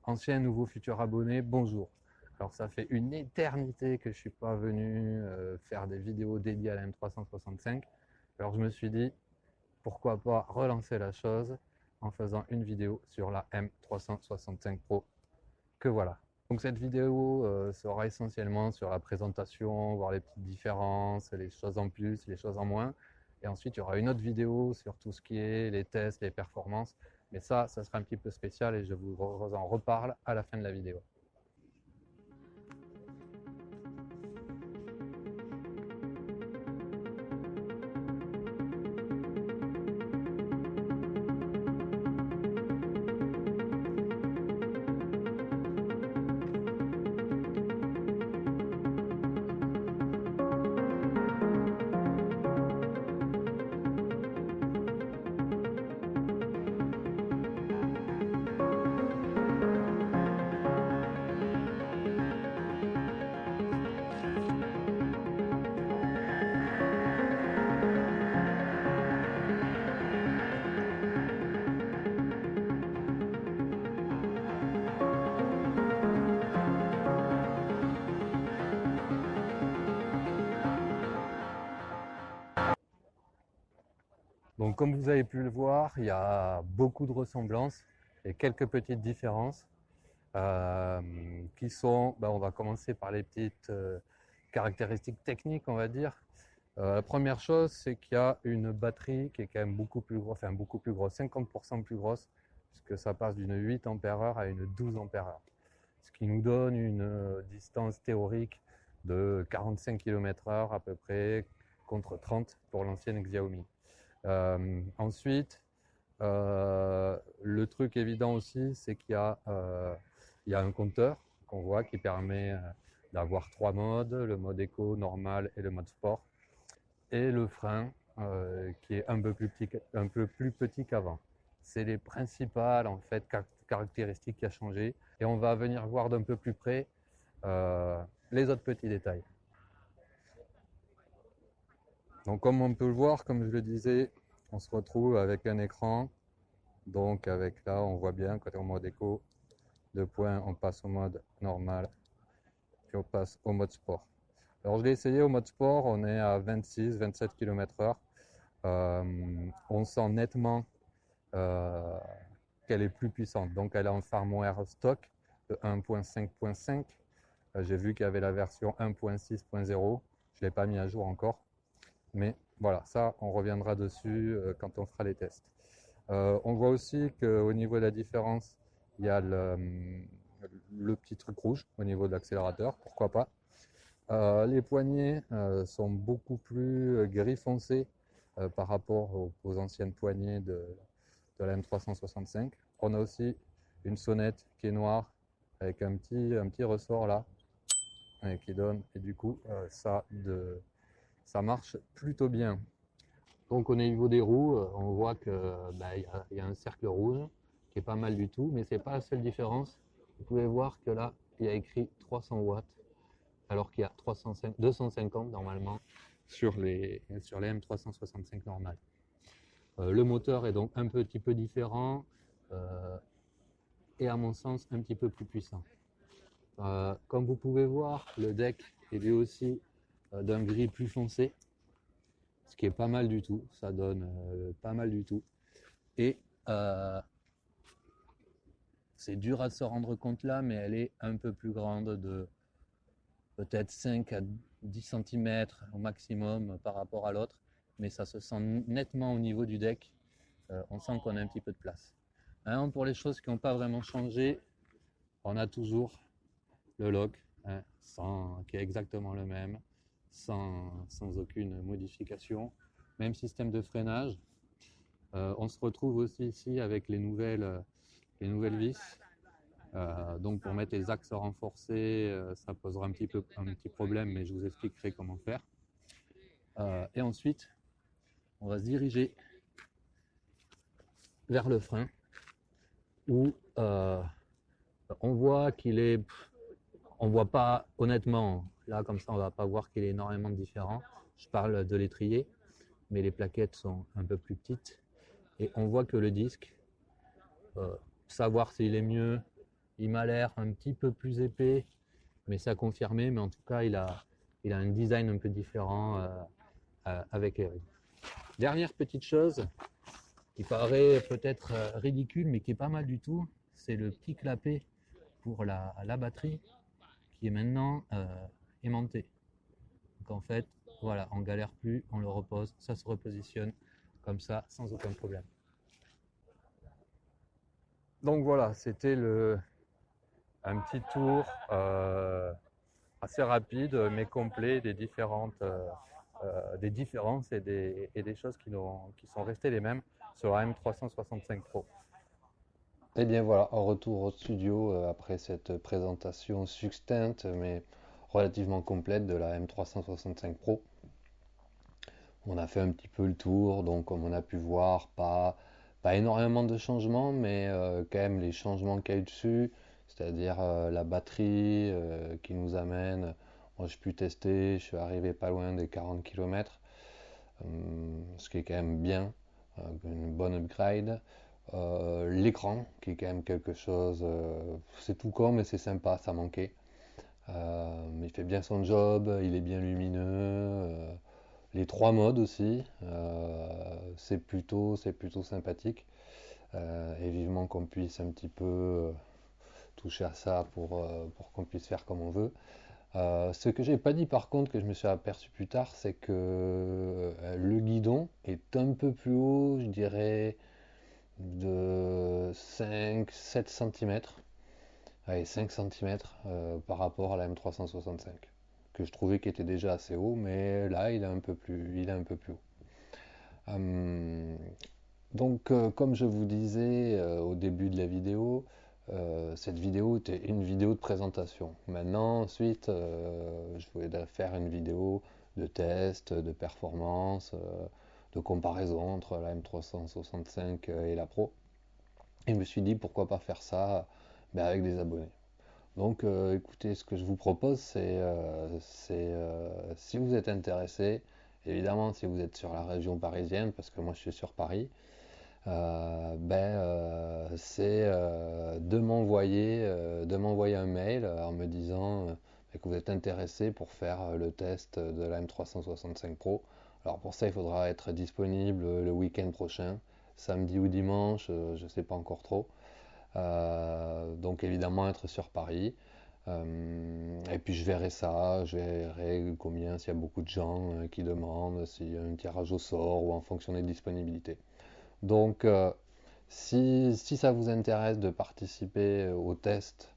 Ancien, nouveau, futur abonné, bonjour. Alors ça fait une éternité que je ne suis pas venu faire des vidéos dédiées à la M365. Alors je me suis dit, pourquoi pas relancer la chose en faisant une vidéo sur la M365 Pro, que voilà. Donc cette vidéo sera essentiellement sur la présentation, voir les petites différences, les choses en plus, les choses en moins. Et ensuite, il y aura une autre vidéo sur tout ce qui est les tests, les performances. Mais ça sera un petit peu spécial et je vous en reparle à la fin de la vidéo. Donc comme vous avez pu le voir, il y a beaucoup de ressemblances et quelques petites différences qui sont, on va commencer par les petites caractéristiques techniques, on va dire. La première chose, c'est qu'il y a une batterie qui est quand même beaucoup plus grosse, 50% plus grosse, puisque ça passe d'une 8 ampères à une 12 ampères, ce qui nous donne une distance théorique de 45 km/h à peu près, contre 30 pour l'ancienne Xiaomi. Ensuite, le truc évident aussi, c'est qu'il y a un compteur qu'on voit qui permet d'avoir 3 modes, le mode éco, normal et le mode sport, et le frein qui est un peu plus petit qu'avant. C'est les principales en fait caractéristiques qui a changé, et on va venir voir d'un peu plus près les autres petits détails. Donc comme on peut le voir, comme je le disais, on se retrouve avec un écran. Donc avec là, on voit bien quand on est en mode éco, 2 points, on passe au mode normal et on passe au mode sport. Alors je l'ai essayé au mode sport, on est à 26-27 km/h. On sent nettement qu'elle est plus puissante. Donc elle a un firmware stock de 1.5.5. J'ai vu qu'il y avait la version 1.6.0. Je ne l'ai pas mis à jour encore. Mais voilà, ça, on reviendra dessus quand on fera les tests. On voit aussi qu'au niveau de la différence, il y a le petit truc rouge au niveau de l'accélérateur, pourquoi pas. Les poignées sont beaucoup plus gris foncé par rapport aux anciennes poignées de la M365. On a aussi une sonnette qui est noire avec un petit ressort là qui donne, et du coup ça marche plutôt bien. Donc au niveau des roues, on voit qu'il y a un cercle rouge qui est pas mal du tout, mais c'est pas la seule différence. Vous pouvez voir que là, il y a écrit 300 watts, alors qu'il y a 250 normalement sur les M365 normales. Le moteur est donc un petit peu différent et à mon sens un petit peu plus puissant. Comme vous pouvez voir, le deck est lui aussi d'un gris plus foncé, ce qui est pas mal du tout, ça donne pas mal du tout. Et c'est dur à se rendre compte là, mais elle est un peu plus grande, de peut-être 5 à 10 cm au maximum par rapport à l'autre, mais ça se sent nettement au niveau du deck, on sent qu'on a un petit peu de place. Hein, pour les choses qui n'ont pas vraiment changé, on a toujours le lock, hein, qui est exactement le même, sans aucune modification. Même système de freinage. On se retrouve aussi ici avec les nouvelles vis. Donc pour mettre les axes renforcés, ça posera un petit problème, mais je vous expliquerai comment faire. Et ensuite, on va se diriger vers le frein, où on voit qu'il est... On voit pas, honnêtement, là comme ça on va pas voir qu'il est énormément différent. Je parle de l'étrier, mais les plaquettes sont un peu plus petites. Et on voit que le disque, savoir s'il est mieux Il m'a l'air un petit peu plus épais, mais ça a confirmé. Mais en tout cas, il a un design un peu différent avec Eric. Dernière petite chose qui paraît peut-être ridicule, mais qui est pas mal du tout, c'est le petit clapet pour la batterie qui est maintenant aimanté. Donc en fait, voilà, on galère plus, on le repose, ça se repositionne comme ça sans aucun problème. Donc voilà, c'était un petit tour assez rapide mais complet des des différences et des choses qui sont restées les mêmes sur la M365 Pro. Et bien voilà, en retour au studio après cette présentation succincte mais relativement complète de la M365 Pro. On a fait un petit peu le tour, donc comme on a pu voir, pas énormément de changements, mais quand même les changements qu'il y a eu dessus, c'est-à-dire la batterie qui nous amène, moi j'ai pu tester, je suis arrivé pas loin des 40 km, ce qui est quand même bien, une bonne upgrade. L'écran qui est quand même quelque chose, c'est tout con mais c'est sympa, ça manquait. Il fait bien son job, il est bien lumineux. Les trois modes aussi, c'est plutôt sympathique. Et vivement qu'on puisse un petit peu toucher à ça pour qu'on puisse faire comme on veut. Ce que j'ai pas dit par contre, que je me suis aperçu plus tard, c'est que le guidon est un peu plus haut, je dirais de 5-7 cm. Allez, 5 cm par rapport à la M365, que je trouvais qu'il était déjà assez haut, mais là il est un peu plus haut. Euh, comme je vous disais au début de la vidéo, cette vidéo était une vidéo de présentation. Maintenant, ensuite, je voulais faire une vidéo de test, de performance, de comparaison entre la M365 et la Pro. Et je me suis dit pourquoi pas faire ça ben, avec des abonnés. Donc, écoutez, ce que je vous propose, si vous êtes intéressé, évidemment, si vous êtes sur la région parisienne, parce que moi je suis sur Paris, c'est de m'envoyer un mail en me disant que vous êtes intéressé pour faire le test de la M365 Pro. Alors pour ça, il faudra être disponible le week-end prochain, samedi ou dimanche, je ne sais pas encore trop. Donc évidemment être sur Paris. Et puis je verrai ça, je verrai combien, s'il y a beaucoup de gens qui demandent, s'il y a un tirage au sort ou en fonction des disponibilités. Donc si ça vous intéresse de participer au test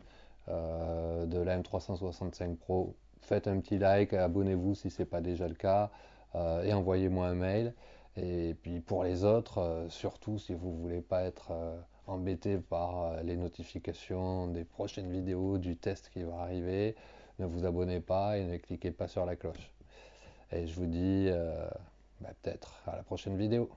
de la M365 Pro, faites un petit like, abonnez-vous si ce n'est pas déjà le cas, et envoyez-moi un mail. Et puis pour les autres, surtout si vous ne voulez pas être embêté par les notifications des prochaines vidéos, du test qui va arriver, ne vous abonnez pas et ne cliquez pas sur la cloche. Et je vous dis peut-être à la prochaine vidéo.